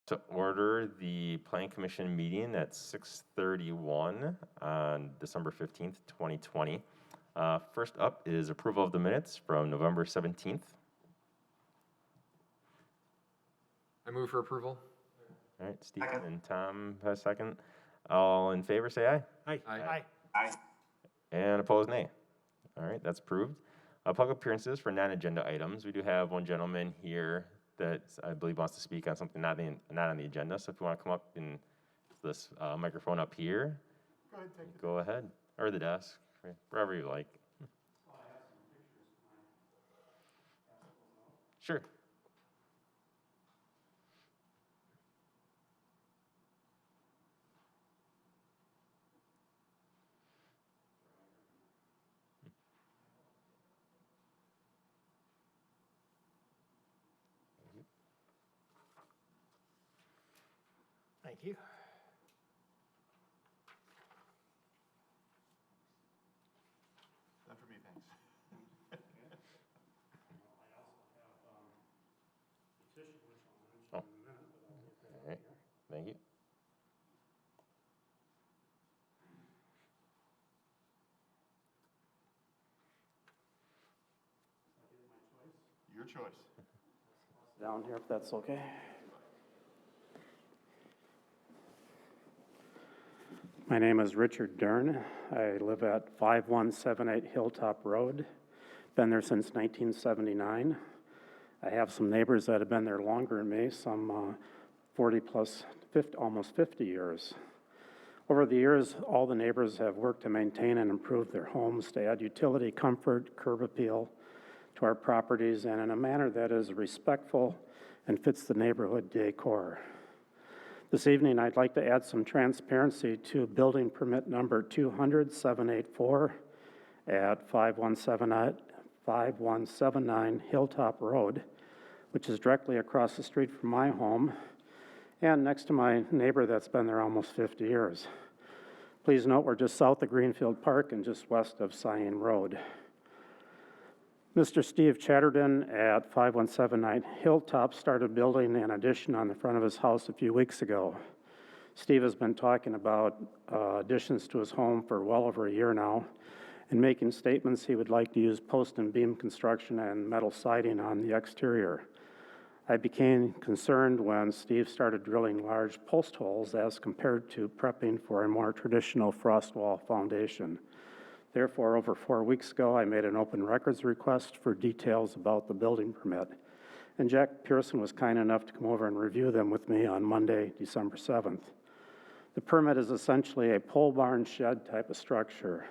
To order the Planning Commission meeting at 6:31 on December 15th, 2020. First up is approval of the minutes from November 17th. I move for approval. All right, Steve and Tom have a second. All in favor, say aye. Aye. Aye. Aye. And opposed, nay. All right, that's approved. Public appearances for non-agenda items. We do have one gentleman here that I believe wants to speak on something not on the agenda. So if you want to come up and this microphone up here, Go ahead, take it. go ahead, or the desk, wherever you like. Sure. Thank you. Done for me, thanks. Oh. All right, thank you. Your choice. Down here, if that's okay. My name is Richard Dern. I live at 5178 Hilltop Road. Been there since 1979. I have some neighbors that have been there longer than me, some 40 plus, 50, almost 50 years. Over the years, all the neighbors have worked to maintain and improve their homes, to add utility, comfort, curb appeal to our properties, and in a manner that is respectful and fits the neighborhood decor. This evening, I'd like to add some transparency to building permit number 200-784 at 5179 Hilltop Road, which is directly across the street from my home and next to my neighbor that's been there almost 50 years. Please note we're just south of Greenfield Park and just west of Cyan Road. Mr. Steve Chatterton at 5179 Hilltop started building an addition on the front of his house a few weeks ago. Steve has been talking about additions to his home for well over a year now and making statements he would like to use post and beam construction and metal siding on the exterior. I became concerned when Steve started drilling large post holes as compared to prepping for a more traditional frost wall foundation. Therefore, over 4 weeks ago, I made an open records request for details about the building permit, and Jack Pearson was kind enough to come over and review them with me on Monday, December 7th. The permit is essentially a pole barn shed type of structure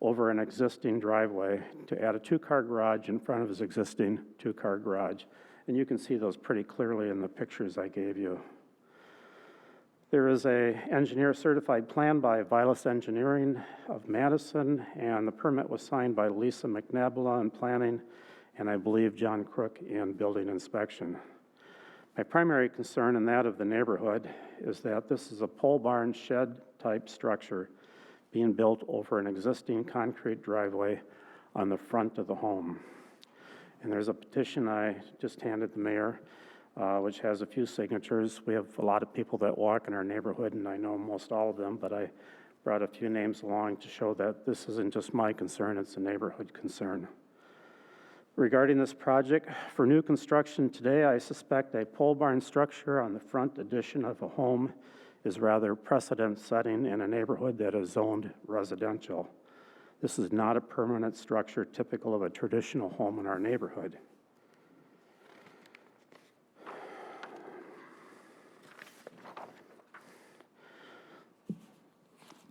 over an existing driveway to add a two-car garage in front of his existing two-car garage, and you can see those pretty clearly in the pictures I gave you. There is an engineer certified plan by Vilas Engineering of Madison, and the permit was signed by Lisa McNabala in planning, and I believe John Crook in building inspection. My primary concern and that of the neighborhood is that this is a pole barn shed type structure being built over an existing concrete driveway on the front of the home. And there's a petition I just handed the mayor, which has a few signatures. We have a lot of people that walk in our neighborhood, and I know most all of them, but I brought a few names along to show that this isn't just my concern, it's a neighborhood concern. Regarding this project, for new construction today, I suspect a pole barn structure on the front addition of a home is rather precedent-setting in a neighborhood that is zoned residential. This is not a permanent structure typical of a traditional home in our neighborhood.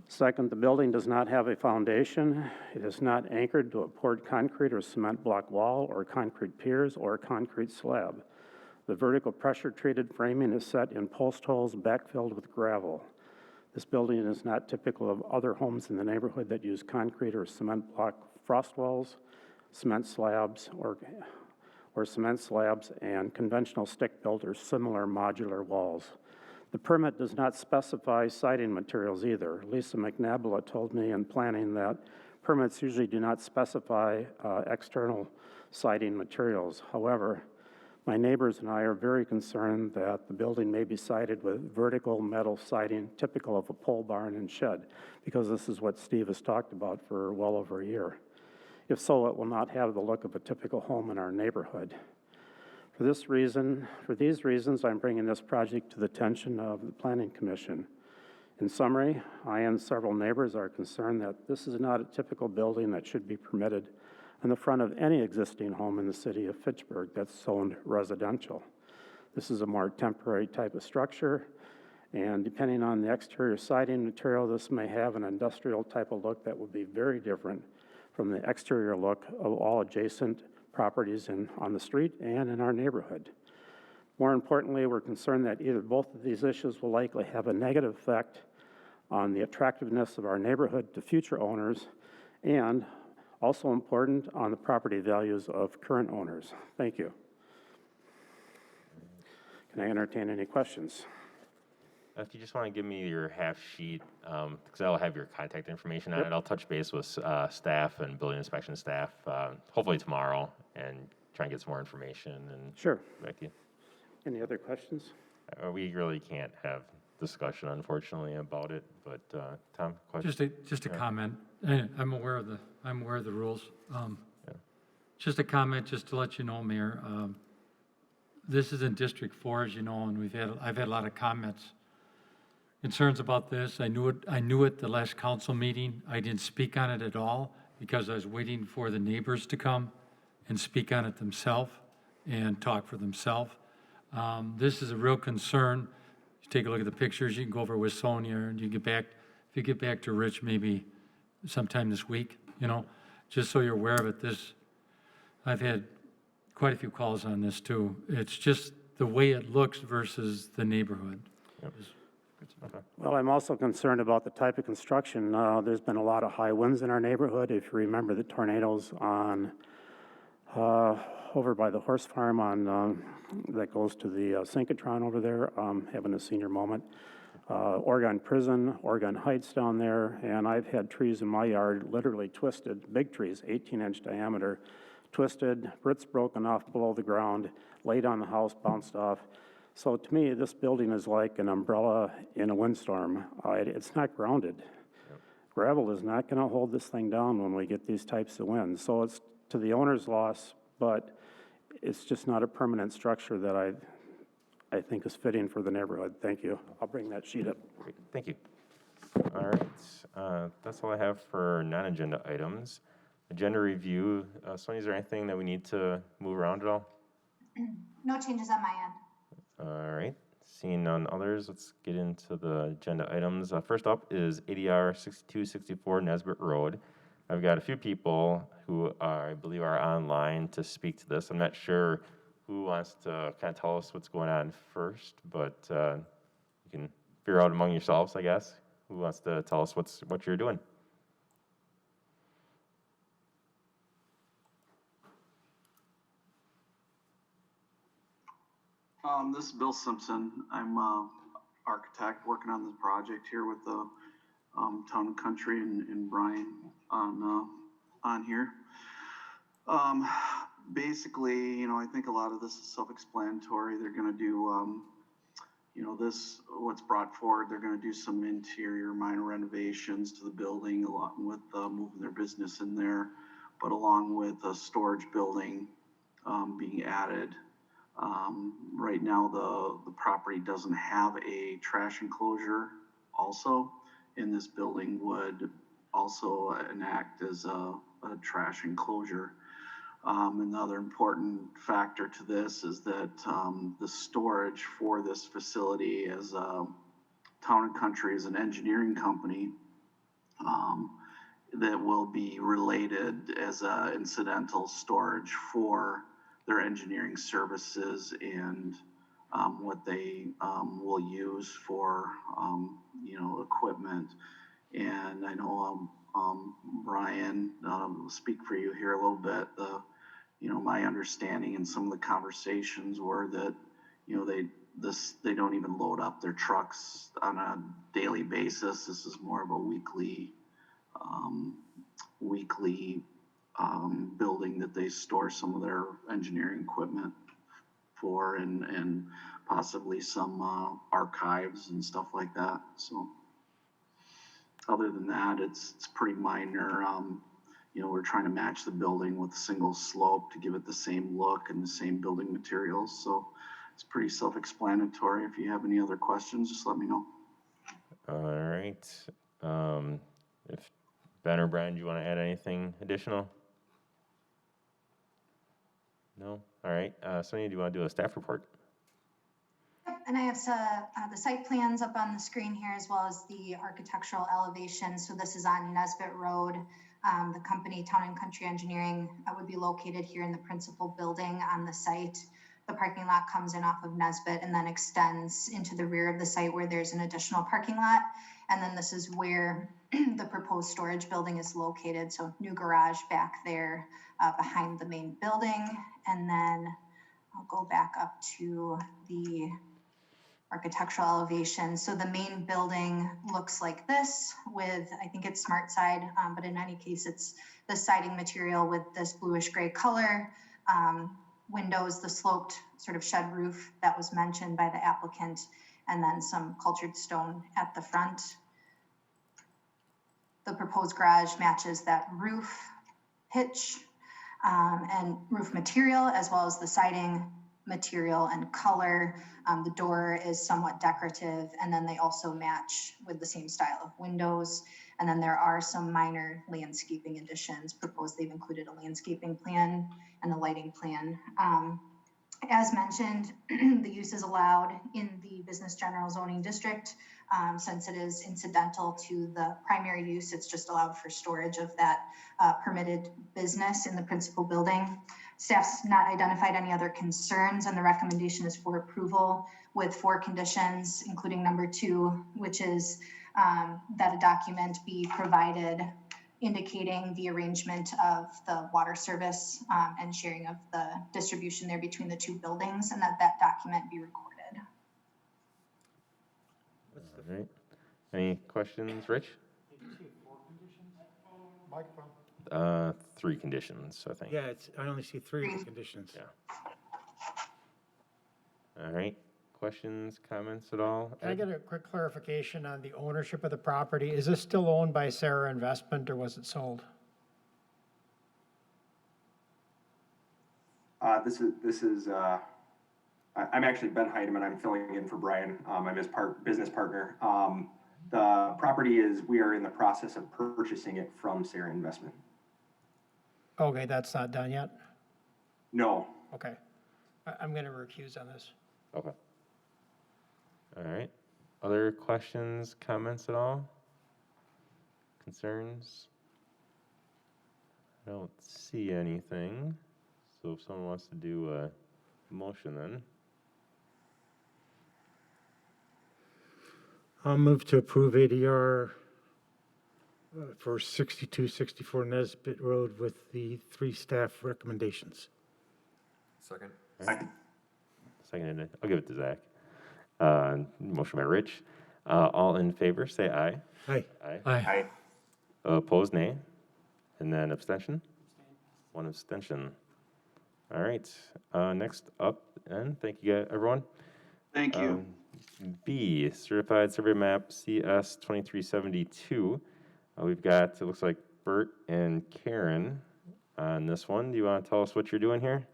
Second, the building does not have a foundation. It is not anchored to a poured concrete or cement block wall or concrete piers or concrete slab. The vertical pressure treated framing is set in post holes backfilled with gravel. This building is not typical of other homes in the neighborhood that use concrete or cement block frost walls, cement slabs, or cement slabs and conventional stick-built or similar modular walls. The permit does not specify siding materials either. Lisa McNabala told me in planning that permits usually do not specify external siding materials. However, My neighbors and I are very concerned that the building may be sided with vertical metal siding typical of a pole barn and shed, because this is what Steve has talked about for well over a year. If so, it will not have the look of a typical home in our neighborhood. For these reasons, I'm bringing this project to the attention of the Planning Commission. In summary, I and several neighbors are concerned that this is not a typical building that should be permitted in the front of any existing home in the city of Fitchburg that's zoned residential. This is a more temporary type of structure, and depending on the exterior siding material, this may have an industrial type of look that would be very different from the exterior look of all adjacent properties on the street and in our neighborhood. More importantly, we're concerned that either both of these issues will likely have a negative effect on the attractiveness of our neighborhood to future owners, and also important, on the property values of current owners. Thank you. Can I entertain any questions? If you just want to give me your half sheet, because I'll have your contact information on it, I'll touch base with staff and building inspection staff, hopefully tomorrow, and try and get some more information and Sure. get back to you. Any other questions? We really can't have discussion, unfortunately, about it, but Tom, question? Just a comment. I'm aware of the rules. Just a comment, just to let you know, Mayor. This is in District 4, as you know, and I've had a lot of comments, concerns about this. I knew it the last council meeting. I didn't speak on it at all because I was waiting for the neighbors to come and speak on it themselves and talk for themselves. This is a real concern. You take a look at the pictures, you can go over with Sonia, and if you get back to Rich maybe sometime this week, just so you're aware of it. I've had quite a few calls on this too. It's just the way it looks versus the neighborhood. Yep. Okay. Well, I'm also concerned about the type of construction. There's been a lot of high winds in our neighborhood. If you remember the tornadoes over by the horse farm that goes to the synchrotron over there, having a senior moment. Oregon Prison, Oregon Heights down there, and I've had trees in my yard literally twisted, big trees, 18-inch diameter, twisted, roots broken off below the ground, laid on the house, bounced off. So to me, this building is like an umbrella in a windstorm. It's not grounded. Yep. Gravel is not going to hold this thing down when we get these types of winds. So it's to the owner's loss, but it's just not a permanent structure that I think is fitting for the neighborhood. Thank you. I'll bring that sheet up. Great. Thank you. All right. That's all I have for non-agenda items. Agenda review. Sonia, is there anything that we need to move around at all? No changes on my end. All right. Seeing none others, let's get into the agenda items. First up is ADR 6264 Nesbitt Road. I've got a few people who I believe are online to speak to this. I'm not sure who wants to kind of tell us what's going on first, but you can figure out among yourselves, I guess. Who wants to tell us what you're doing? This is Bill Simpson. I'm an architect working on this project here with the Town and Country and Brian on here. Basically, I think a lot of this is self-explanatory. They're going to do, what's brought forward. They're going to do some interior minor renovations to the building, along with moving their business in there, but along with a storage building being added. Right now, the property doesn't have a trash enclosure also, and this building would also enact as a trash enclosure. Another important factor to this is that the storage for this facility as Town and Country is an engineering company that will be related as incidental storage for their engineering services and what they will use for equipment. And I know Brian will speak for you here a little bit. My understanding in some of the conversations were that they don't even load up their trucks on a daily basis. This is more of a weekly building that they store some of their engineering equipment for, and possibly some archives and stuff like that. So other than that, it's pretty minor. You know, we're trying to match the building with a single slope to give it the same look and the same building materials. So it's pretty self-explanatory. If you have any other questions, just let me know. All right. If Ben or Brian, do you want to add anything additional? No? All right. Sonia, do you want to do a staff report? Yep, and I have the site plans up on the screen here, as well as the architectural elevation. So this is on Nesbitt Road. The company, Town and Country Engineering, would be located here in the principal building on the site. The parking lot comes in off of Nesbitt and then extends into the rear of the site where there's an additional parking lot. And then this is where the proposed storage building is located. So new garage back there behind the main building. And then I'll go back up to the architectural elevation. So the main building looks like this with, I think it's smart side, but in any case, it's the siding material with this bluish gray color. Windows, the sloped sort of shed roof that was mentioned by the applicant, and then some cultured stone at the front. The proposed garage matches that roof pitch and roof material, as well as the siding material and color. The door is somewhat decorative, and then they also match with the same style of windows. And then there are some minor landscaping additions proposed. They've included a landscaping plan and a lighting plan. As mentioned, the use is allowed in the business general zoning district. Since it is incidental to the primary use, it's just allowed for storage of that permitted business in the principal building. Staff's not identified any other concerns, and the recommendation is for approval with 4 conditions, including number 2, which is that a document be provided indicating the arrangement of the water service and sharing of the distribution there between the 2 buildings, and that document be recorded. All right. Any questions, Rich? Microphone. 3 conditions, I think. Yeah, I only see 3 of the conditions. Yeah. All right. Questions, comments at all? Can I get a quick clarification on the ownership of the property? Is this still owned by Sarah Investment, or was it sold? I'm actually Ben Heidemann. I'm filling in for Brian. I'm his business partner. The property we are in the process of purchasing it from Sarah Investment. Okay, that's not done yet? No. Okay. I'm going to recuse on this. Okay. All right. Other questions, comments at all? Concerns? I don't see anything. So if someone wants to do a motion then. I'll move to approve ADR for 6264 Nesbitt Road with the 3 staff recommendations. Second. Seconded. I'll give it to Zach. Motion by Rich. All in favor, say aye. Aye. Aye. Opposed, nay. And then abstention? 1 abstention. All right. Next up, and thank you, guys, everyone. Thank you. B, Certified Survey Map CS 2372. We've got, it looks like Bert and Karen on this one. Do you want to tell us what you're doing here?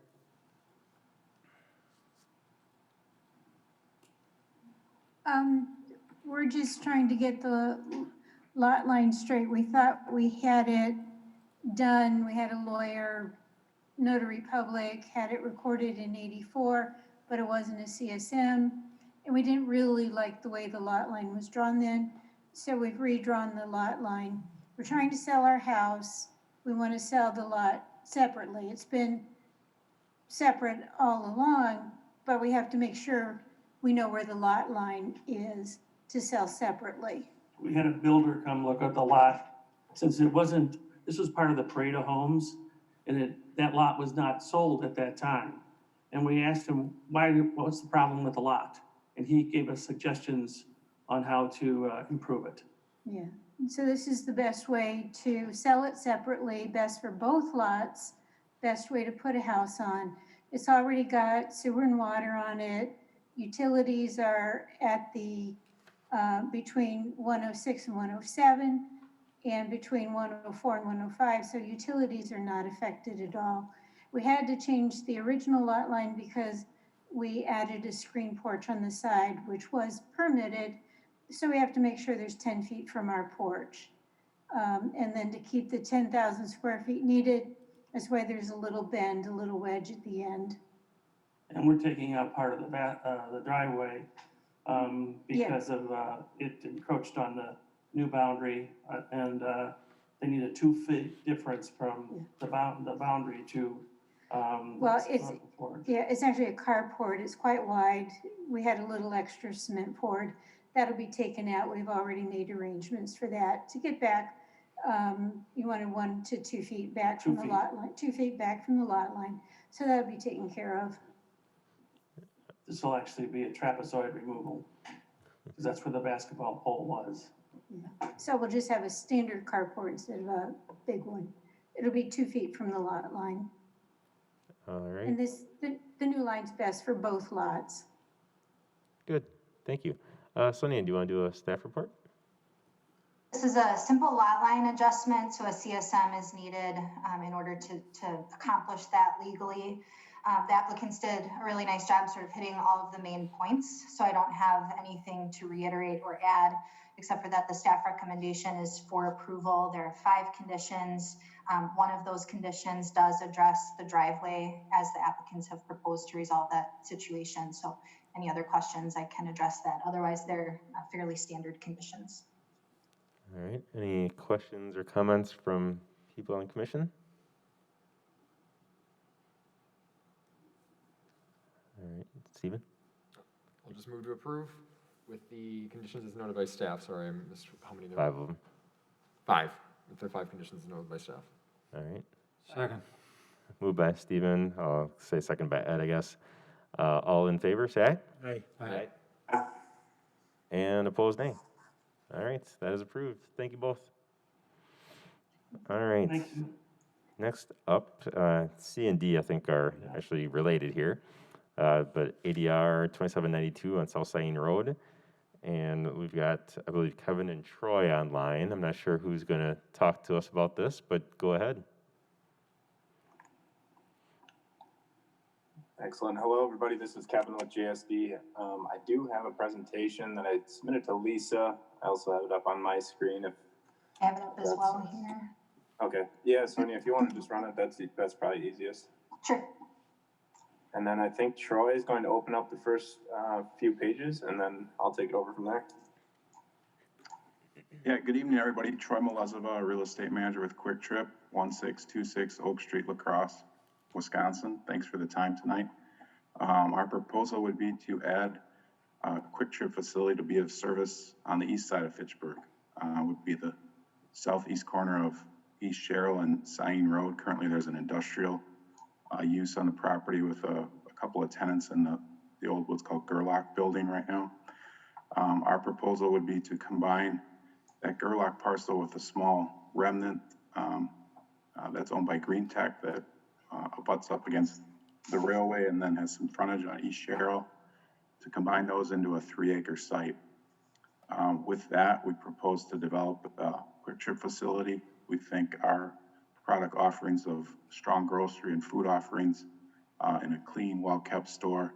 We're just trying to get the lot line straight. We thought we had it done. We had a lawyer, notary public, had it recorded in '84, but it wasn't a CSM. And we didn't really like the way the lot line was drawn then. So we've redrawn the lot line. We're trying to sell our house. We want to sell the lot separately. It's been separate all along, but we have to make sure we know where the lot line is to sell separately. We had a builder come look at the lot, since this was part of the Pareto homes, and that lot was not sold at that time. And we asked him, what's the problem with the lot? And he gave us suggestions on how to improve it. Yeah, and so this is the best way to sell it separately, best for both lots, best way to put a house on. It's already got sewer and water on it. Utilities are at the, between 106 and 107, and between 104 and 105, so utilities are not affected at all. We had to change the original lot line because we added a screen porch on the side, which was permitted, so we have to make sure there's 10 feet from our porch. And then to keep the 10,000 square feet needed, that's why there's a little bend, a little wedge at the end. And we're taking out part of the driveway, because of, it encroached on the new boundary, and, they need a 2 feet difference from the boundary to, Well, it's actually a carport. It's quite wide. We had a little extra cement poured. That'll be taken out. We've already made arrangements for that. To get back, you wanted 1 to 2 feet back from the lot line, 2 feet back from the lot line. So that'll be taken care of. This will actually be a trapezoid removal, because that's where the basketball pole was. So we'll just have a standard carport instead of a big one. It'll be 2 feet from the lot line. All right, And the new line's best for both lots. good, thank you. Sonia, do you want to do a staff report? This is a simple lot line adjustment, so a CSM is needed in order to accomplish that legally. The applicants did a really nice job sort of hitting all of the main points, so I don't have anything to reiterate or add, except for that the staff recommendation is for approval. There are 5 conditions. One of those conditions does address the driveway, as the applicants have proposed to resolve that situation. So any other questions, I can address that. Otherwise, they're fairly standard conditions. All right, any questions or comments from people on the commission? All right, Stephen? I'll just move to approve with the conditions as noted by staff. Sorry, I missed how many there 5 of them. 5. With the 5 conditions noted by staff. All right, Second. moved by Stephen, I'll say second by Ed, I guess. All in favor, say aye. Aye. Aye. And opposed, nay. All right, that is approved. Thank you both. All right. Thank you. Next up, C and D, I think, are actually related here. But ADR 2792 on South Saline Road. And we've got, I believe, Kevin and Troy online. I'm not sure who's going to talk to us about this, but go ahead. Excellent. Hello, everybody. This is Kevin with JSD. I do have a presentation that I submitted to Lisa. I also have it up on my screen. If I have it up as well here. okay, yeah, Sonia, if you want to just run it, that's probably easiest. Sure. And then I think Troy is going to open up the first few pages, and then I'll take it over from there. Yeah, good evening, everybody. Troy Melezova, real estate manager with Quick Trip, 1626 Oak Street, La Crosse, Wisconsin. Thanks for the time tonight. Our proposal would be to add a Quick Trip facility to be of service on the east side of Fitchburg. Would be the southeast corner of East Sherrill and Saline Road. Currently, there's an industrial use on the property with a couple of tenants in the old what's called Gerlach building right now. Our proposal would be to combine that Gerlach parcel with a small remnant that's owned by Green Tech that abuts up against the railway and then has some frontage on East Sherrill, to combine those into a 3-acre site. With that, we propose to develop a Quick Trip facility. We think our product offerings of strong grocery and food offerings in a clean, well-kept store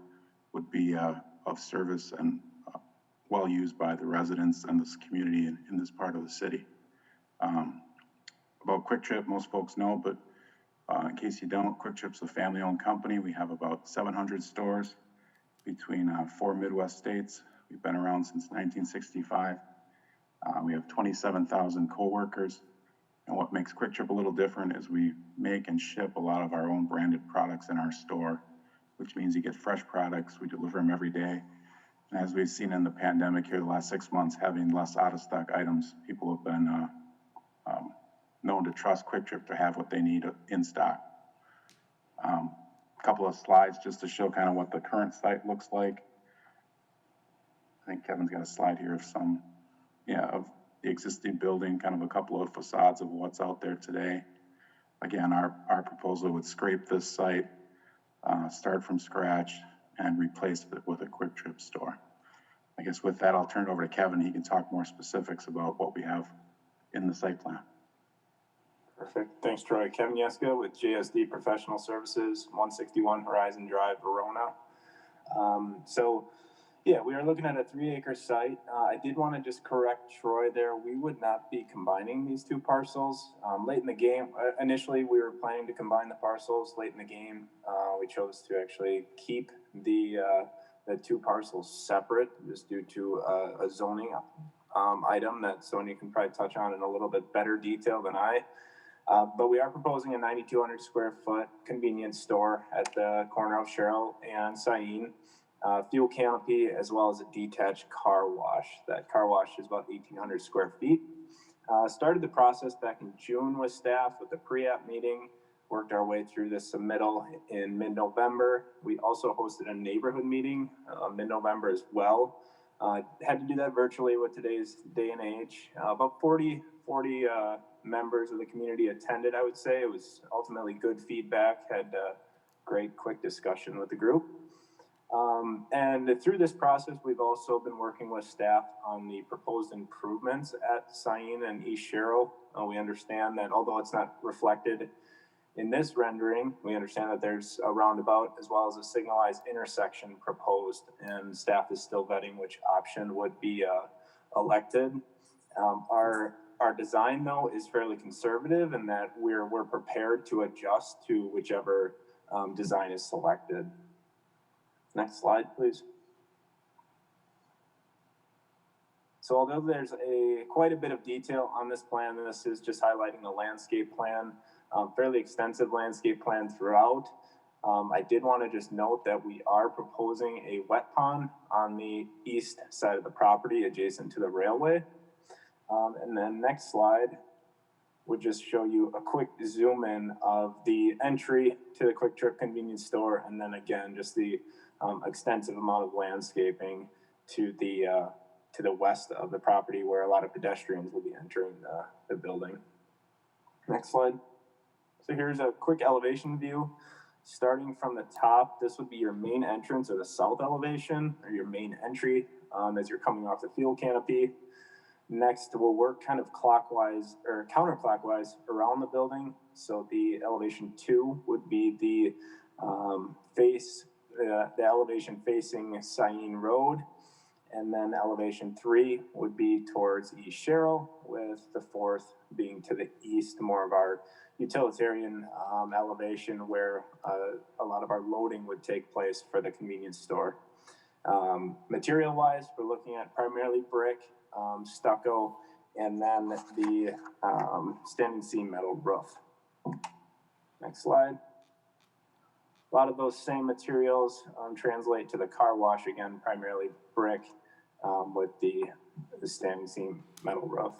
would be of service and well used by the residents and this community in this part of the city. About Quick Trip, most folks know, but in case you don't, Quick Trip's a family-owned company. We have about 700 stores between 4 Midwest states. We've been around since 1965. We have 27,000 co-workers. And what makes Quick Trip a little different is we make and ship a lot of our own branded products in our store, which means you get fresh products. We deliver them every day. And as we've seen in the pandemic here the last 6 months, having less out-of-stock items, people have been known to trust Quick Trip to have what they need in stock. A couple of slides just to show kind of what the current site looks like. I think Kevin's got a slide here of of the existing building, kind of a couple of facades of what's out there today. Again, our proposal would scrape this site, start from scratch and replace it with a Quick Trip store. I guess with that, I'll turn it over to Kevin. He can talk more specifics about what we have in the site plan. Perfect. Thanks, Troy. Kevin Yeska with JSD Professional Services, 161 Horizon Drive, Verona. Yeah, we are looking at a 3-acre site. I did want to just correct Troy there. We would not be combining these two parcels. Late in the game, initially we were planning to combine the parcels. Late in the game, we chose to actually keep the two parcels separate just due to a zoning item that Sonia can probably touch on in a little bit better detail than I. But we are proposing a 9,200 square foot convenience store at the corner of Sherrill and Sain, fuel canopy, as well as a detached car wash. That car wash is about 1,800 square feet. Started the process back in June with staff with the pre-app meeting, worked our way through the submittal in mid-November. We also hosted a neighborhood meeting mid-November as well. Had to do that virtually with today's day and age. About 40 members of the community attended, I would say. It was ultimately good feedback, had a great quick discussion with the group. And through this process, we've also been working with staff on the proposed improvements at Sain and East Sherrill. We understand that although it's not reflected in this rendering, we understand that there's a roundabout as well as a signalized intersection proposed, and staff is still vetting which option would be elected. Our design, though, is fairly conservative in that we're prepared to adjust to whichever design is selected. Next slide, please. So although there's quite a bit of detail on this plan, and this is just highlighting the landscape plan, fairly extensive landscape plan throughout. I did want to just note that we are proposing a wet pond on the east side of the property adjacent to the railway. And then next slide would just show you a quick zoom in of the entry to the Quick Trip convenience store, and then again just the extensive amount of landscaping to the west of the property where a lot of pedestrians will be entering the building. Next slide. So here's a quick elevation view. Starting from the top, this would be your main entrance or the south elevation, or your main entry as you're coming off the fuel canopy. Next, we'll work kind of clockwise or counterclockwise around the building. So the elevation 2 would be the elevation facing Sain Road. And then elevation 3 would be towards East Sherrill, with the 4th being to the east, more of our utilitarian elevation where a lot of our loading would take place for the convenience store. Material-wise, we're looking at primarily brick, stucco, and then the standing seam metal roof. Next slide. A lot of those same materials translate to the car wash, again, primarily brick with the standing seam metal roof.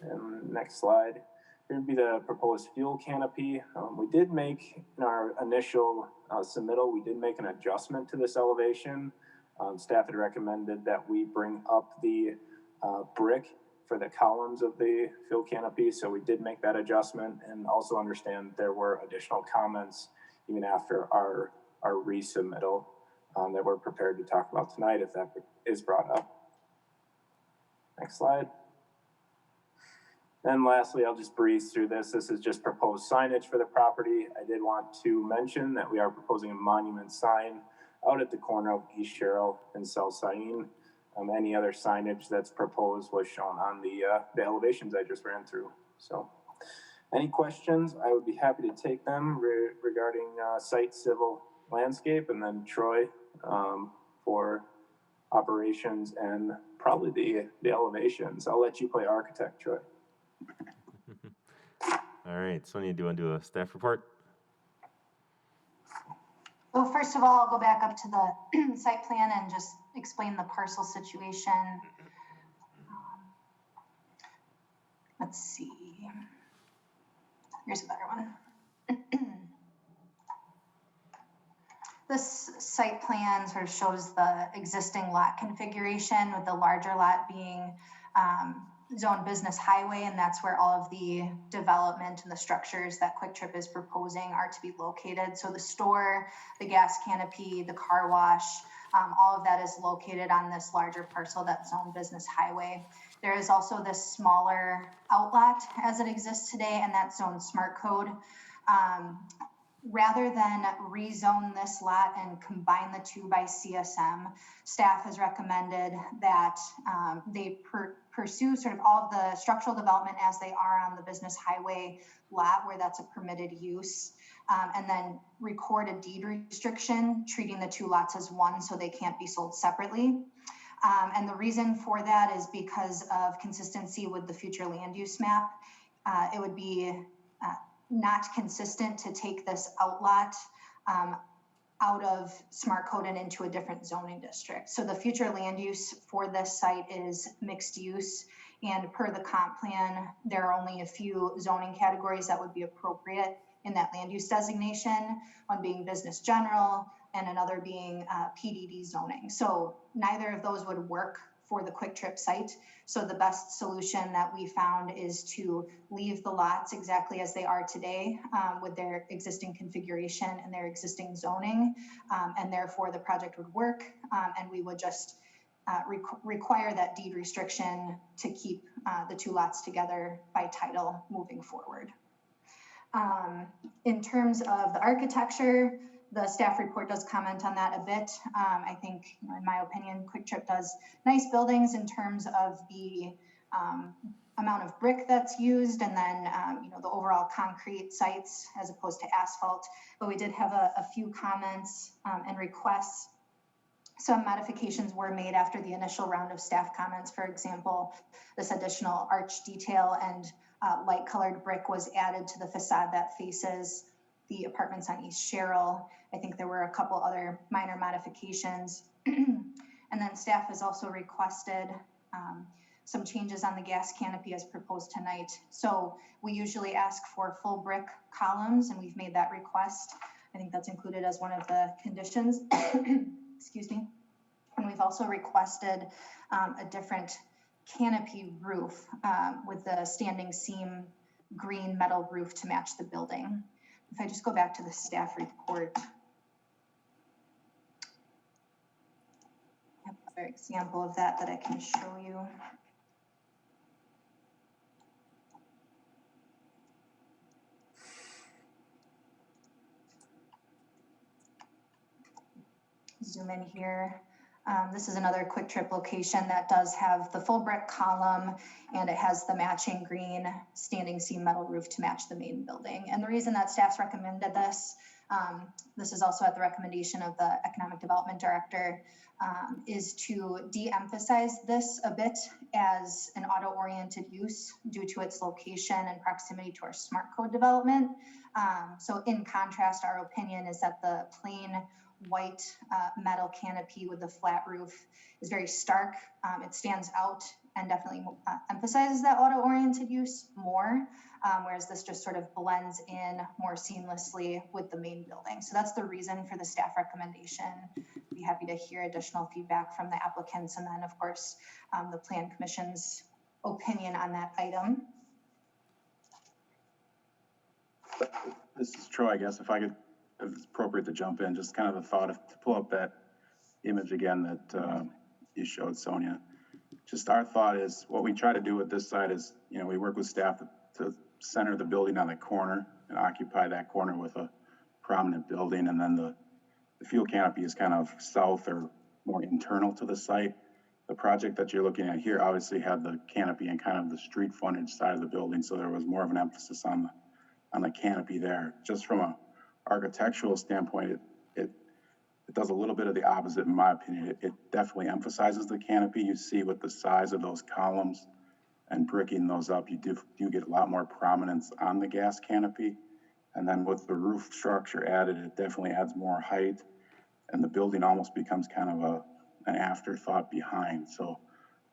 And next slide. Here would be the proposed fuel canopy. We did make, in our initial submittal, we did make an adjustment to this elevation. Staff had recommended that we bring up the brick for the columns of the fuel canopy, so we did make that adjustment, and also understand there were additional comments even after our resubmittal that we're prepared to talk about tonight if that is brought up. Next slide. And lastly, I'll just breeze through this. This is just proposed signage for the property. I did want to mention that we are proposing a monument sign out at the corner of East Sherrill and South Sain. Any other signage that's proposed was shown on the elevations I just ran through. So any questions, I would be happy to take them regarding site, civil, landscape, and then Troy for operations and probably the elevations. I'll let you play architect, Troy. All right, Sonia, do you want to do a staff report? Well, first of all, I'll go back up to the site plan and just explain the parcel situation. Let's see. Here's a better one. This site plan sort of shows the existing lot configuration, with the larger lot being zone business highway, and that's where all of the development and the structures that Quick Trip is proposing are to be located. So the store, the gas canopy, the car wash, all of that is located on this larger parcel that's zone business highway. There is also this smaller outlot as it exists today, and that's zone smart code. Rather than rezone this lot and combine the two by CSM, staff has recommended that they pursue sort of all of the structural development as they are on the business highway lot where that's a permitted use, and then record a deed restriction treating the two lots as one so they can't be sold separately. And the reason for that is because of consistency with the future land use map. It would be not consistent to take this outlot out of smart code and into a different zoning district. So the future land use for this site is mixed use, and per the comp plan, there are only a few zoning categories that would be appropriate in that land use designation, one being business general and another being PDD zoning. So neither of those would work for the Quick Trip site. So the best solution that we found is to leave the lots exactly as they are today with their existing configuration and their existing zoning, and therefore the project would work, and we would just require that deed restriction to keep the two lots together by title moving forward. In terms of the architecture, the staff report does comment on that a bit. I think, in my opinion, Quick Trip does nice buildings in terms of the amount of brick that's used, and then the overall concrete sites as opposed to asphalt. But we did have a few comments and requests. Some modifications were made after the initial round of staff comments. For example, this additional arch detail and light colored brick was added to the facade that faces the apartments on East Sherrill. I think there were a couple other minor modifications. And then staff has also requested some changes on the gas canopy as proposed tonight. So we usually ask for full brick columns, and we've made that request. I think that's included as one of the conditions. Excuse me. And we've also requested a different canopy roof with the standing seam green metal roof to match the building. If I just go back to the staff report, I have another example of that I can show you. Zoom in here. This is another Quick Trip location that does have the full brick column, and it has the matching green standing seam metal roof to match the main building. And the reason that staff's recommended this, this is also at the recommendation of the Economic Development Director, is to de-emphasize this a bit as an auto-oriented use due to its location and proximity to our smart code development. So in contrast, our opinion is that the plain white metal canopy with the flat roof is very stark. It stands out and definitely emphasizes that auto-oriented use more, whereas this just sort of blends in more seamlessly with the main building. So that's the reason for the staff recommendation. Be happy to hear additional feedback from the applicants, and then of course the Plan Commission's opinion on that item. This is Troy, I guess, if it's appropriate to jump in, just kind of a thought to pull up that image again that you showed, Sonia. Just our thought is, what we try to do with this side is, we work with staff to center the building on the corner and occupy that corner with a prominent building, and then the fuel canopy is kind of south or more internal to the site. The project that you're looking at here obviously had the canopy in kind of the street frontage side of the building, so there was more of an emphasis on the canopy there. Just from a architectural standpoint, it does a little bit of the opposite, in my opinion. It definitely emphasizes the canopy. You see with the size of those columns and bricking those up, you do get a lot more prominence on the gas canopy. And then with the roof structure added, it definitely adds more height, and the building almost becomes kind of an afterthought behind. So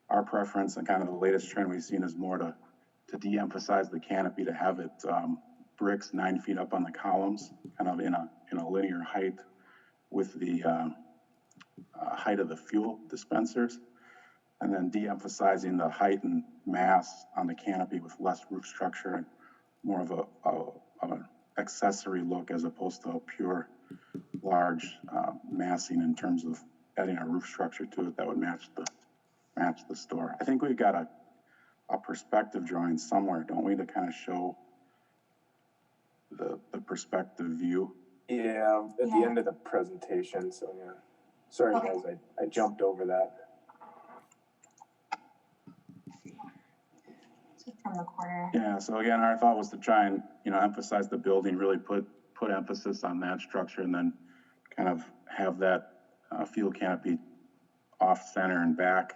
our preference and kind of the latest trend we've seen is more to de-emphasize the canopy, to have it bricks 9 feet up on the columns, kind of in a linear height with the height of the fuel dispensers. and then de-emphasizing the height and mass on the canopy with less roof structure and more of an accessory look as opposed to a pure large massing in terms of adding a roof structure to it that would match the store. I think we've got a perspective drawing somewhere, don't we, to kind of show the perspective view? Yeah, at the end of the presentation, so yeah. Sorry, Okay. guys, I jumped over that. So from the corner. Yeah, so again, our thought was to try and, emphasize the building, really put emphasis on that structure, and then kind of have that field canopy off center and back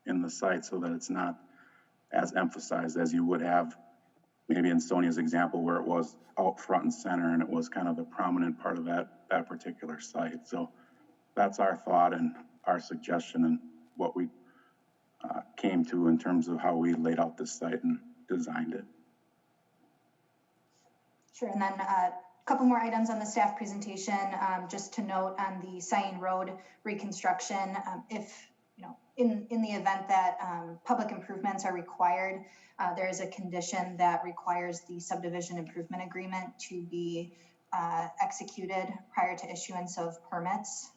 in the site so that it's not as emphasized as you would have maybe in Sonia's example where it was out front and center and it was kind of the prominent part of that particular site. So that's our thought and our suggestion and what we came to in terms of how we laid out this site and designed it. Sure, and then a couple more items on the staff presentation, just to note on the Cyan Road reconstruction, if, in the event that public improvements are required, there is a condition that requires the subdivision improvement agreement to be executed prior to issuance of permits.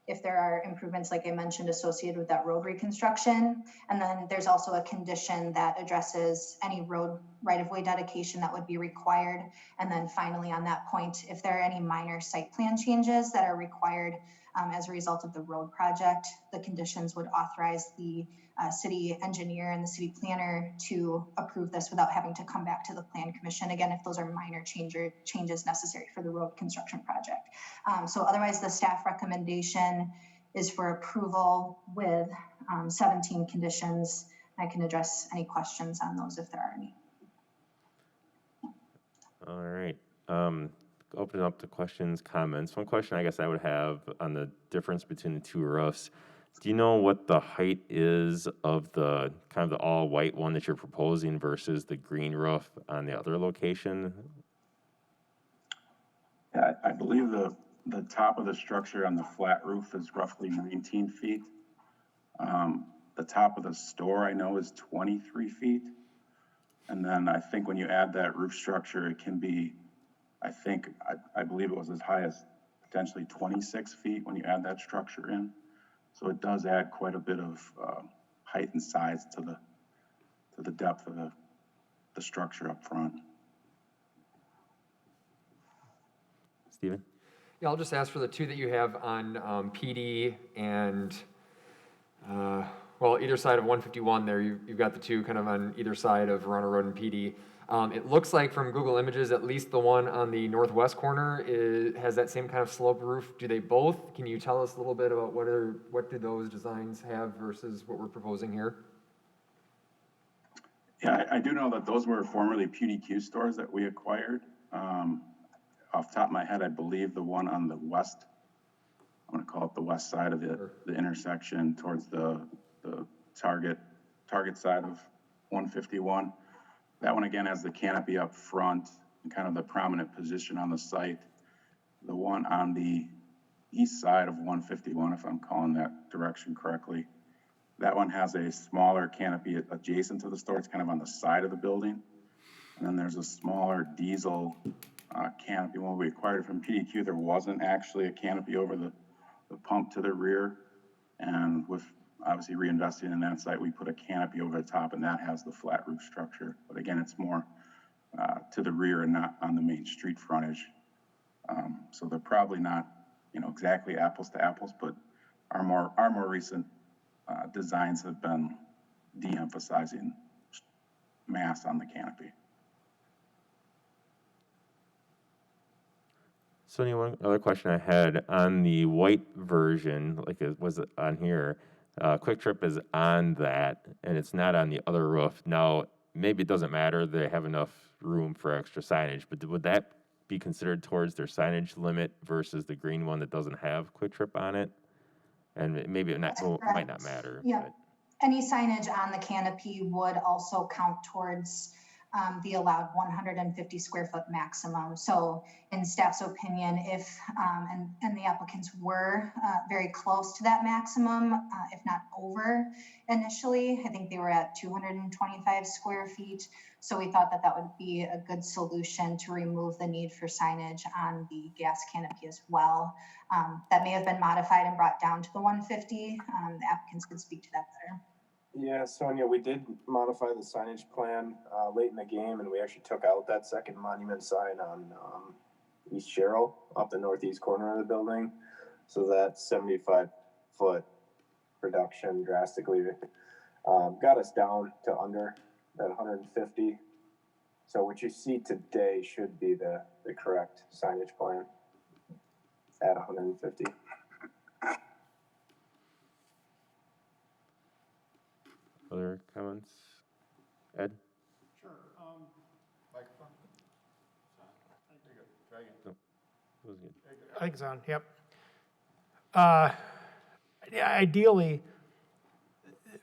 If there are improvements, like I mentioned, associated with that road reconstruction. And then there's also a condition that addresses any road right-of-way dedication that would be required. And then finally, on that point, if there are any minor site plan changes that are required as a result of the road project, the conditions would authorize the city engineer and the city planner to approve this without having to come back to the plan commission. Again, if those are minor changes necessary for the road construction project. So otherwise, the staff recommendation is for approval with 17 conditions. I can address any questions on those if there are any. All right. Open up to questions, comments. One question I guess I would have on the difference between the two roofs. Do you know what the height is of the kind of the all white one that you're proposing versus the green roof on the other location? Yeah, I believe the top of the structure on the flat roof is roughly 19 feet. The top of the store I know is 23 feet. And then I think when you add that roof structure, it can be, I believe it was as high as potentially 26 feet when you add that structure in. So it does add quite a bit of height and size to the depth of the structure up front. Stephen? Yeah, I'll just ask for the two that you have on PD and, either side of 151 there, you've got the two kind of on either side of Verona Road and PD. It looks like from Google Images, at least the one on the northwest corner has that same kind of slope roof. Do they both? Can you tell us a little bit about what do those designs have versus what we're proposing here? Yeah, I do know that those were formerly PDQ stores that we acquired. Off the top of my head, I believe the one on the west, I'm going to call it the west side of the intersection towards the target side of 151. That one again has the canopy up front and kind of the prominent position on the site. The one on the east side of 151, if I'm calling that direction correctly, that one has a smaller canopy adjacent to the store. It's kind of on the side of the building. And then there's a smaller diesel canopy. When we acquired it from PDQ, there wasn't actually a canopy over the pump to the rear. And with obviously reinvesting in that site, we put a canopy over the top, and that has the flat roof structure. But again, it's more to the rear and not on the main street frontage. So they're probably not, exactly apples to apples, but our more recent designs have been de-emphasizing mass on the canopy. Sonia, one other question I had on the white version, like it was on here, Quick Trip is on that, and it's not on the other roof. Now, maybe it doesn't matter, they have enough room for extra signage, but would that be considered towards their signage limit versus the green one that doesn't have Quick Trip on it? And maybe it might not matter. Yeah. But. Any signage on the canopy would also count towards the allowed 150 square foot maximum. So in staff's opinion, if, and the applicants were very close to that maximum, if not over initially, I think they were at 225 square feet. So we thought that that would be a good solution to remove the need for signage on the gas canopy as well. That may have been modified and brought down to the 150. The applicants could speak to that better. Yeah, Sonia, we did modify the signage plan late in the game, and we actually took out that second monument sign on East Sherrill, up the northeast corner of the building. So that 75-foot reduction drastically got us down to under that 150. So what you see today should be the correct signage plan at 150. Other comments? Ed? Sure. Microphone? No, it was good. I think it's on, yep. Yeah, ideally,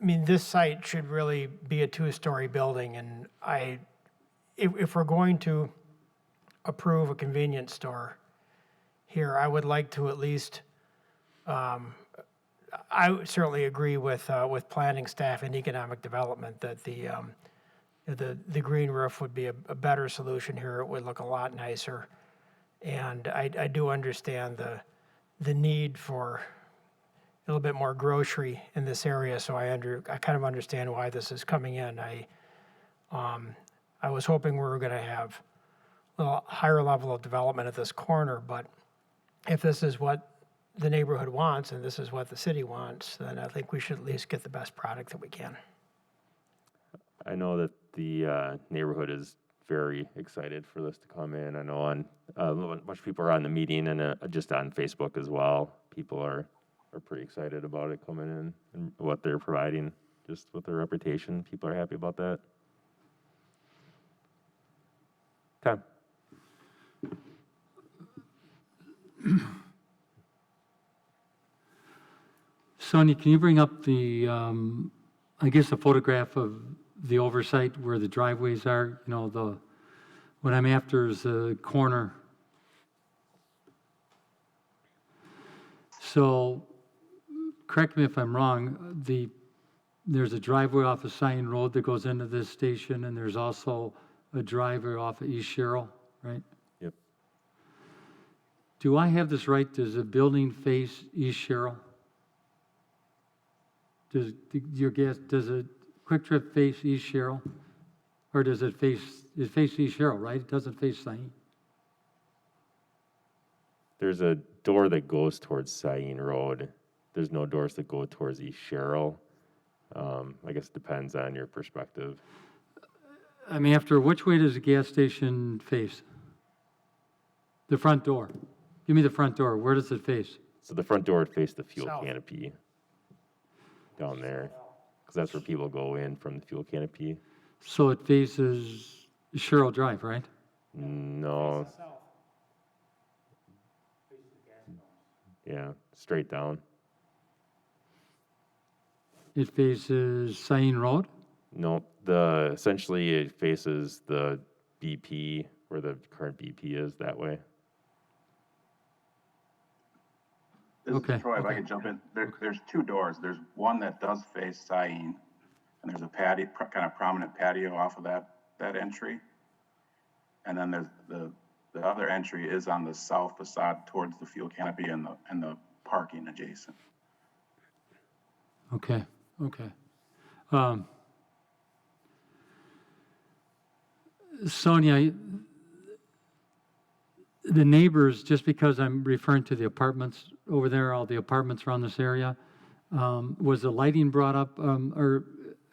I mean, this site should really be a two-story building, and if we're going to approve a convenience store here, I would like to at least, I would certainly agree with planning staff and economic development that the green roof would be a better solution here. It would look a lot nicer. And I do understand the need for a little bit more grocery in this area, so I kind of understand why this is coming in. I was hoping we were going to have a little higher level of development at this corner, but if this is what the neighborhood wants and this is what the city wants, then I think we should at least get the best product that we can. I know that the neighborhood is very excited for this to come in. I know a bunch of people are on the meeting and just on Facebook as well. People are pretty excited about it coming in and what they're providing, just with their reputation. People are happy about that. Okay. Sonia, can you bring up the, I guess, a photograph of the oversight where the driveways are? You know, what I'm after is the corner. So, correct me if I'm wrong, there's a driveway off of Scion Road that goes into this station, and there's also a driveway off of East Sherrill, right? Yep. Do I have this right? Does the building face East Sherrill? Does a Quick Trip face East Sherrill? Or does it face East Sherrill, right? It doesn't face Scion? There's a door that goes towards Scion Road. There's no doors that go towards East Sherrill. I guess it depends on your perspective. I'm after, which way does the gas station face? The front door. Give me the front door. Where does it face? So the front door would face the fuel South. canopy down there, because that's where people go in from the fuel canopy. So it faces Sherrill Drive, right? No. Yeah, straight down. It faces Scion Road? No, essentially it faces the BP, where the current BP is, that way. This Okay, is Troy, if I okay. could jump in. There's two doors. There's one that does face Scion, and there's a patio, kind of prominent patio off of that entry. And then there's the other entry is on the south facade towards the fuel canopy and the parking adjacent. Okay, okay. Sonia, the neighbors, just because I'm referring to the apartments over there, all the apartments around this area, was the lighting brought up? Or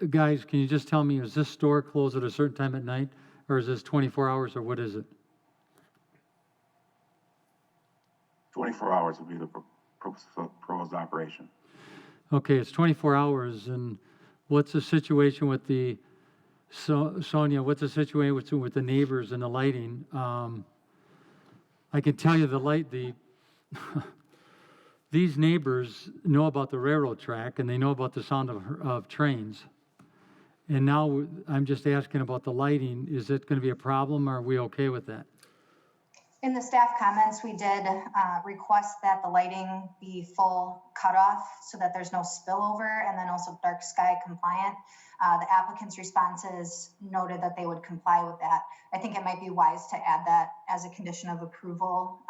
guys, can you just tell me, is this store closed at a certain time at night? Or is this 24 hours, or what is it? 24 hours would be the proposed operation. Okay, it's 24 hours, and what's the situation with the, Sonia, what's the situation with the neighbors and the lighting? I can tell you these neighbors know about the railroad track, and they know about the sound of trains. And now I'm just asking about the lighting. Is it going to be a problem, or are we okay with that? In the staff comments, we did request that the lighting be full cutoff so that there's no spillover, and then also dark sky compliant. The applicant's responses noted that they would comply with that. I think it might be wise to add that as a condition of approval,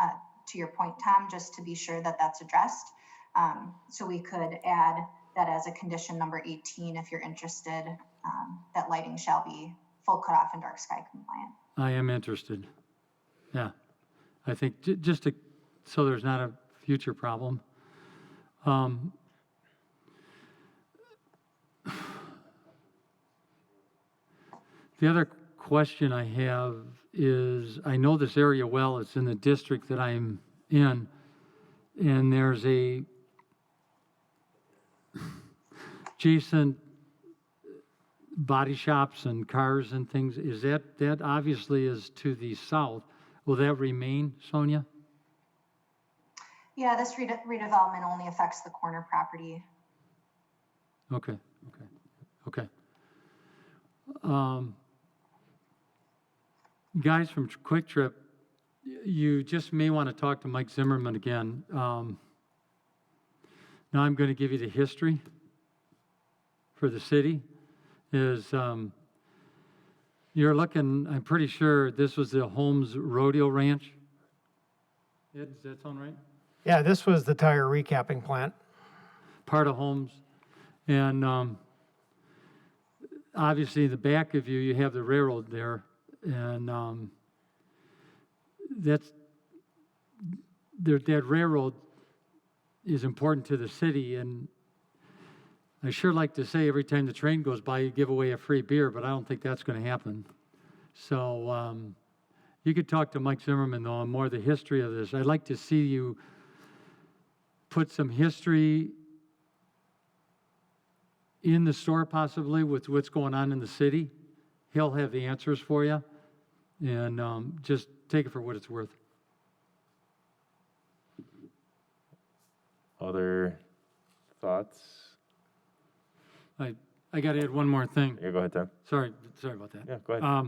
to your point, Tom, just to be sure that that's addressed. So we could add that as a condition number 18 if you're interested, that lighting shall be full cutoff and dark sky compliant. I am interested. Yeah. I think just to, so there's not a future problem. The other question I have is, I know this area well. It's in the district that I'm in, and there's a adjacent body shops and cars and things. Is that obviously is to the south? Will that remain, Sonia? Yeah, this redevelopment only affects the corner property. Okay. Guys from Quick Trip, you just may want to talk to Mike Zimmerman again. Now I'm going to give you the history for the city. You're looking, I'm pretty sure this was the Holmes Rodeo Ranch. Ed, does that sound right? Yeah, this was the tire recapping plant. Part of Holmes. And obviously, the back of you have the railroad there. And that railroad is important to the city. And I sure like to say every time the train goes by, you give away a free beer, but I don't think that's going to happen. So you could talk to Mike Zimmerman, though, on more of the history of this. I'd like to see you put some history in the store, possibly, with what's going on in the city. He'll have the answers for you. And just take it for what it's worth. Other thoughts? I got to add one more thing. Yeah, go ahead, Tom. Sorry about that. Yeah, go ahead.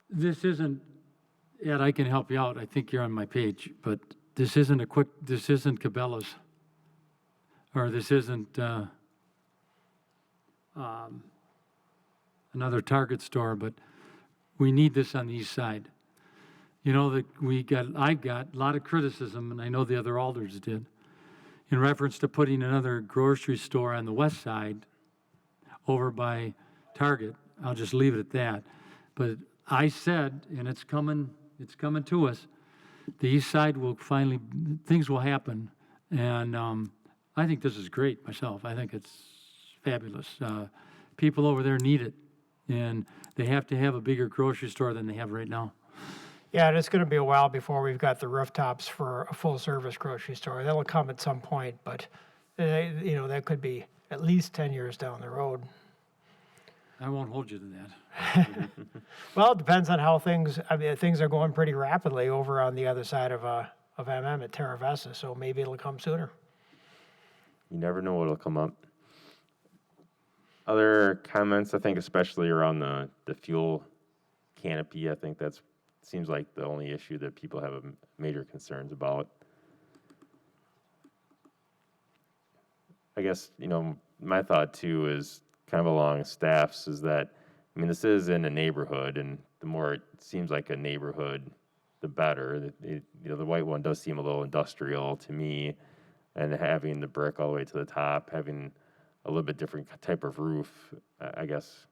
This isn't, Ed, I can help you out. I think you're on my page, but this isn't Cabela's, or this isn't another Target store, but we need this on the east side. You know, that I got a lot of criticism, and I know the other alders did, in reference to putting another grocery store on the west side over by Target. I'll just leave it at that. But I said, and it's coming to us, the east side will finally, things will happen. And I think this is great myself. I think it's fabulous. People over there need it. And they have to have a bigger grocery store than they have right now. Yeah, and it's going to be a while before we've got the rooftops for a full-service grocery store. That'll come at some point, but that could be at least 10 years down the road. I won't hold you to that. Well, it depends on how things are going pretty rapidly over on the other side of MM at Terra Vesta, so maybe it'll come sooner. You never know what'll come up. Other comments, I think, especially around the fuel canopy. I think that seems like the only issue that people have major concerns about. I guess, my thought too is kind of along staff's is that, this is in a neighborhood, and the more it seems like a neighborhood, the better. The white one does seem a little industrial to me, and having the brick all the way to the top, having a little bit different type of roof. I guess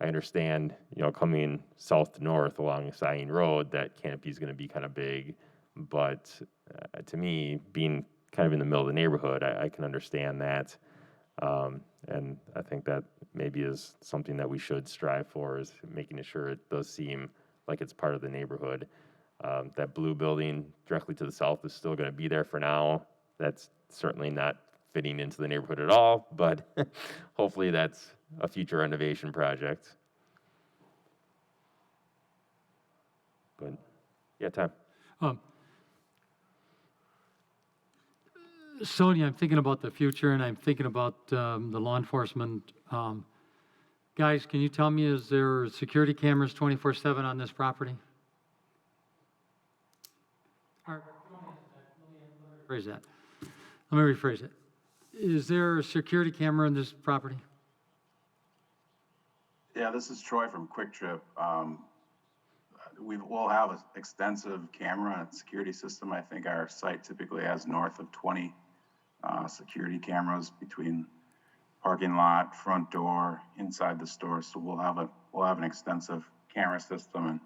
I understand, coming south to north along Saline Road, that canopy is going to be kind of big. But to me, being kind of in the middle of the neighborhood, I can understand that. And I think that maybe is something that we should strive for, is making sure it does seem like it's part of the neighborhood. That blue building directly to the south is still going to be there for now. That's certainly not fitting into the neighborhood at all, but hopefully that's a future renovation project. But yeah, Tom. Sonia, I'm thinking about the future, and I'm thinking about the law enforcement. Guys, can you tell me, is there security cameras 24/7 on this property? Or, let me rephrase that. Let me rephrase it. Is there a security camera on this property? Yeah, this is Troy from Quick Trip. We'll have an extensive camera and security system. I think our site typically has north of 20 security cameras between parking lot, front door, inside the store. So we'll have an extensive camera system, and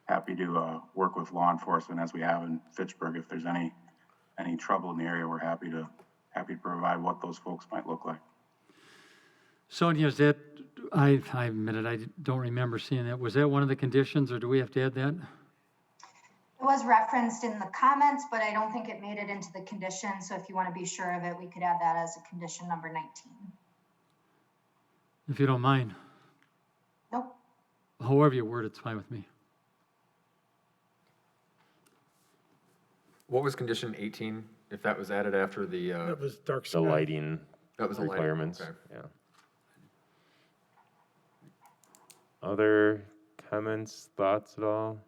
happy to work with law enforcement as we have in Fitchburg. If there's any trouble in the area, we're happy to provide what those folks might look like. Sonia, is that, I admit it, I don't remember seeing that. Was that one of the conditions, or do we have to add that? It was referenced in the comments, but I don't think it made it into the condition. So if you want to be sure of it, we could add that as a condition number 19. If you don't mind. Nope. However you word it's fine with me. What was condition 18, if that was added after the, That was dark The sky. lighting that was a lighting, requirements. okay. Yeah. Other comments, thoughts at all?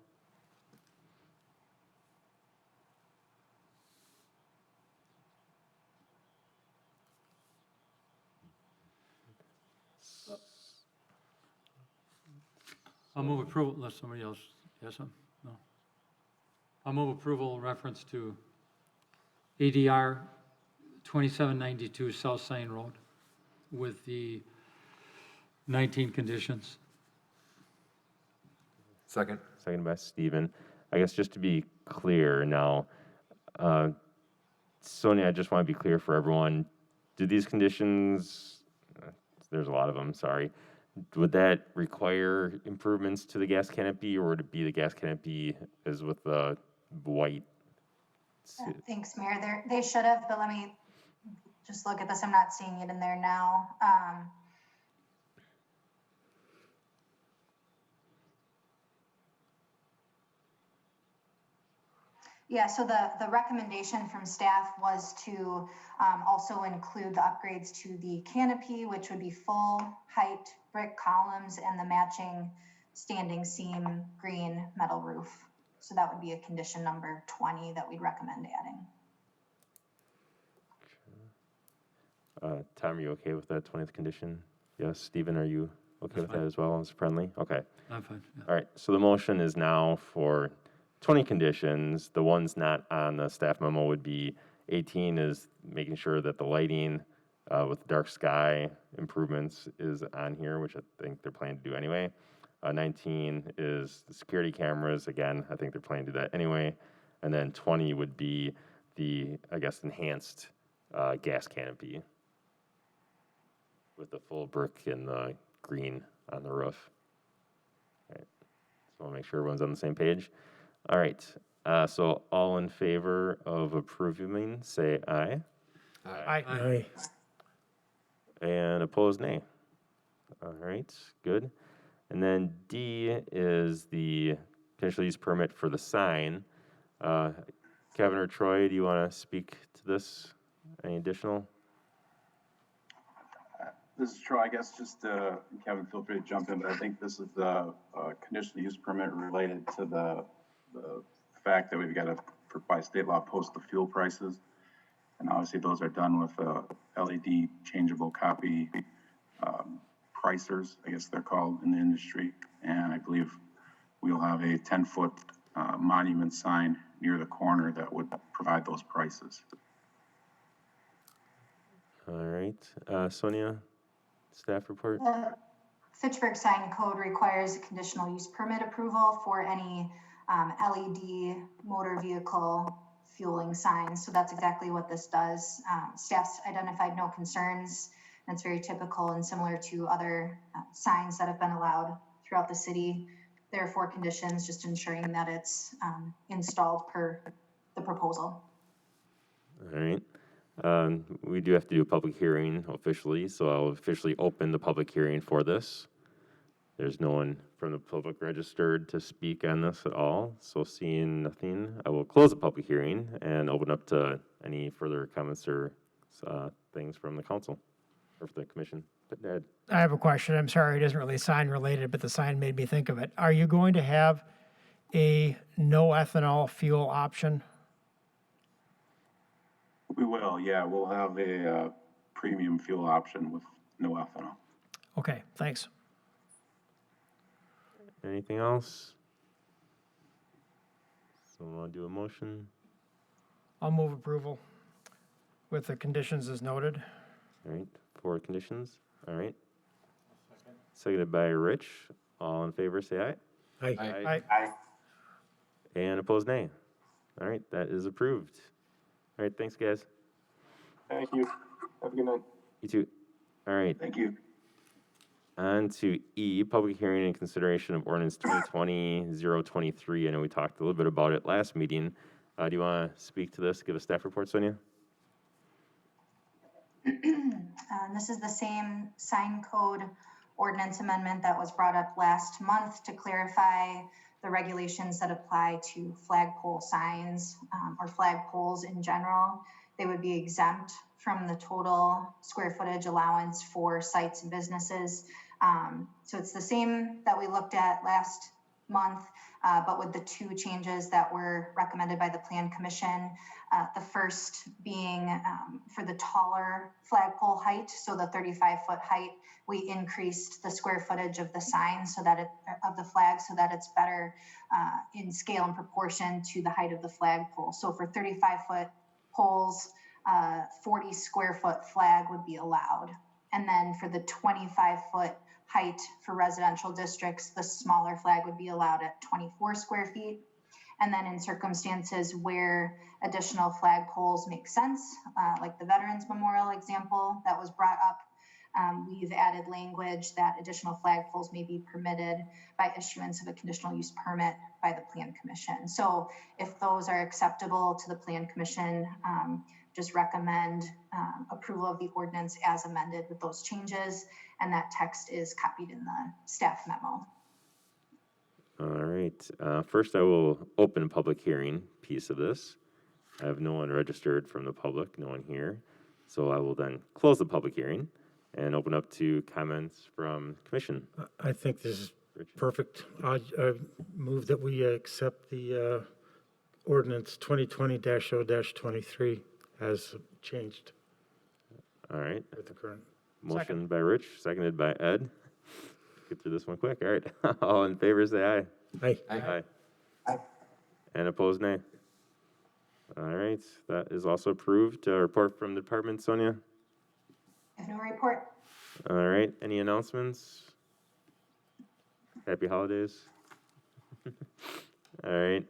I'll move approval, unless somebody else has some, no. I'll move approval reference to ADR 2792 South Sign Road with the 19 conditions. Second. Second by Stephen. I guess just to be clear now, Sonia, I just want to be clear for everyone. Do these conditions, there's a lot of them, sorry, would that require improvements to the gas canopy, or would it be the gas canopy as with the white? Thanks, Mayor. They should have, but let me just look at this. I'm not seeing it in there now. Yeah, so the recommendation from staff was to also include the upgrades to the canopy, which would be full height brick columns and the matching standing seam green metal roof. So that would be a condition number 20 that we'd recommend adding. Tom, are you okay with that 20th condition? Yes. Stephen, are you okay That's with fine. that as well? Is friendly? Okay. I'm fine, yeah. All right. So the motion is now for 20 conditions. The ones not on the staff memo would be 18 is making sure that the lighting with dark sky improvements is on here, which I think they're planning to do anyway. 19 is the security cameras. Again, I think they're planning to do that anyway. And then 20 would be the, I guess, enhanced gas canopy with the full brick and the green on the roof. All right. So I'll make sure everyone's on the same page. All right. So all in favor of approving, say aye. Aye. Aye. And opposed, nay. All right, good. And then D is the conditional use permit for the sign. Kevin or Troy, do you want to speak to this? Any additional? This is Troy. I guess just Kevin, feel free to jump in, but I think this is the conditional use permit related to the fact that we've got to, by state law, post the fuel prices. And obviously those are done with LED changeable copy pricers, I guess they're called in the industry. And I believe we'll have a 10-foot monument sign near the corner that would provide those prices. All right, Sonia, staff report. The Fitchburg sign code requires a conditional use permit approval for any LED motor vehicle fueling signs. So that's exactly what this does. Staff's identified no concerns. And it's very typical and similar to other signs that have been allowed throughout the city. There are 4 conditions, just ensuring that it's installed per the proposal. All right. We do have to do a public hearing officially, so I'll officially open the public hearing for this. There's no one from the public registered to speak on this at all, so seeing nothing, I will close the public hearing and open up to Any further comments or things from the council or for the commission? Ed? I have a question. I'm sorry, it isn't really sign related, but the sign made me think of it. Are you going to have a no ethanol fuel option? We will, yeah, we'll have a premium fuel option with no ethanol. Okay, thanks. Anything else? Someone want to do a motion? I'll move approval with the conditions as noted. All right, 4 conditions. All right. Seconded by Rich. All in favor, say aye. Aye. Aye. And opposed, nay. All right, that is approved. All right, thanks, guys. Thank you. Have a good night. You too. All right, Thank you. on to E, public hearing and consideration of ordinance 2020-023. I know we talked a little bit about it last meeting. Do you want to speak to this, give a staff report, Sonia? This is the same sign code ordinance amendment that was brought up last month to clarify the regulations that apply to flagpole signs or flagpoles in general. They would be exempt from the total square footage allowance for sites and businesses. So it's the same that we looked at last month, but with the 2 changes that were recommended by the Plan Commission. The first being for the taller flagpole height, so the 35-foot height, we increased the square footage of the sign so that of the flag so that it's better in scale and proportion to the height of the flagpole. So for 35-foot poles, 40 square foot flag would be allowed. And then for the 25-foot height for residential districts, the smaller flag would be allowed at 24 square feet. And then in circumstances where additional flagpoles make sense, like the Veterans Memorial example that was brought up, we've added language that additional flagpoles may be permitted by issuance of a conditional use permit by the Plan Commission. So if those are acceptable to the Plan Commission, just recommend approval of the ordinance as amended with those changes, and that text is copied in the staff memo. All right. First, I will open a public hearing piece of this. I have no one registered from the public, no one here. So I will then close the public hearing and open up to comments from commission. I think this is perfect. I move that we accept the ordinance 2020-0-23 as changed All right. with the current. Motion by Rich, seconded by Ed. Get through this one quick. All right. All in favor, say aye. Aye. Aye. And opposed, nay. All right. That is also approved. Report from the department, Sonia. I have no report. All right. Any announcements? Happy holidays. All right.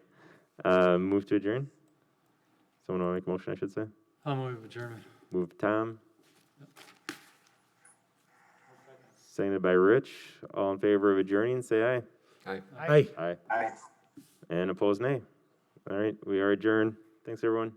Move to adjourn. Someone want to make a motion, I should say? I'll move adjournment. Move Tom. Seconded by Rich. All in favor of adjourning, say aye. Aye. Aye. Aye. Aye. And opposed, nay. All right. We are adjourned. Thanks, everyone.